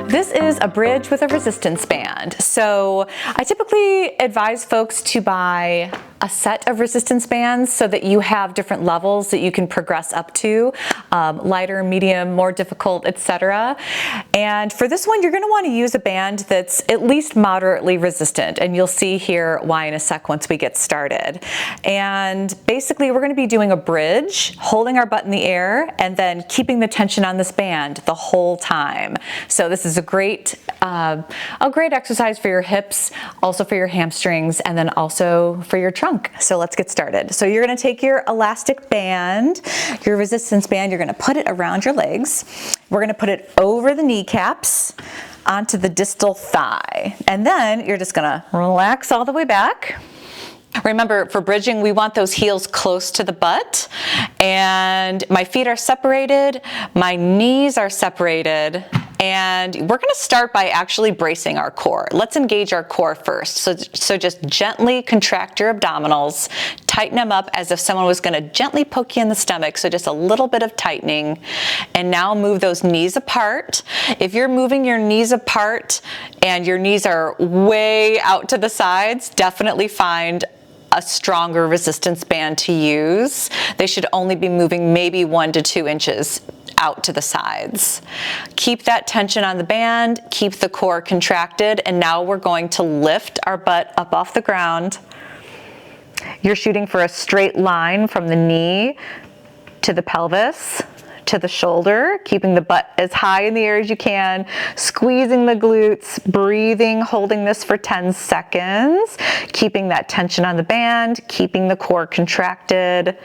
This is a bridge with a resistance band. So I typically advise folks to buy a set of resistance bands so that you have different levels that you can progress up to, lighter, medium, more difficult, etc. And for this one, you're going to want to use a band that's at least moderately resistant, and you'll see here why in a sec once we get started. And basically, we're going to be doing a bridge, holding our butt in the air, and then keeping the tension on this band the whole time. So this is a great exercise for your hips, also for your hamstrings, and then also for your trunk. So let's get started. So you're going to take your elastic band, your resistance band, you're going to put it around your legs. We're going to put it over the kneecaps onto the distal thigh. And then you're just going to relax all the way back. Remember, for bridging, we want those heels close to the butt, and my feet are separated, my knees are separated, and we're going to start by actually bracing our core. Let's engage our core first. So just gently contract your abdominals, tighten them up as if someone was going to gently poke you in the stomach, so just a little bit of tightening. And now move those knees apart. If you're moving your knees apart and your knees are way out to the sides, definitely find a stronger resistance band to use. They should only be moving maybe 1 to 2 inches out to the sides. Keep that tension on the band, keep the core contracted, and now we're going to lift our butt up off the ground. You're shooting for a straight line from the knee to the pelvis, to the shoulder, keeping the butt as high in the air as you can, squeezing the glutes, breathing, holding this for 10 seconds, keeping that tension on the band, keeping the core contracted.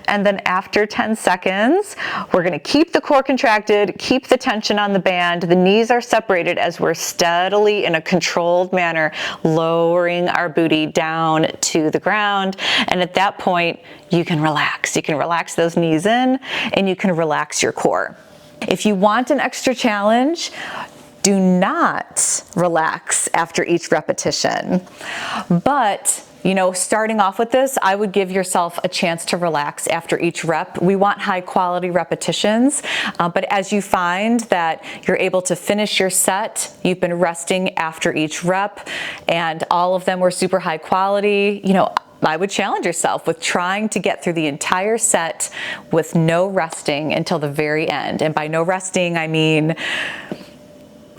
And then after 10 seconds, we're going to keep the core contracted, keep the tension on the band. The knees are separated as we're steadily, in a controlled manner, lowering our booty down to the ground. And at that point, you can relax. You can relax those knees in, and you can relax your core. If you want an extra challenge, do not relax after each repetition. But starting off with this, I would give yourself a chance to relax after each rep. We want high quality repetitions, but as you find that you're able to finish your set, you've been resting after each rep, and all of them were super high quality, I would challenge yourself with trying to get through the entire set with no resting until the very end. And by no resting, I mean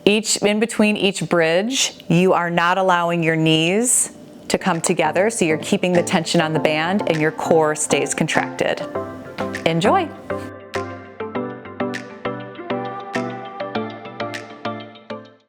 in between each bridge, you are not allowing your knees to come together, so you're keeping the tension on the band and your core stays contracted. Enjoy.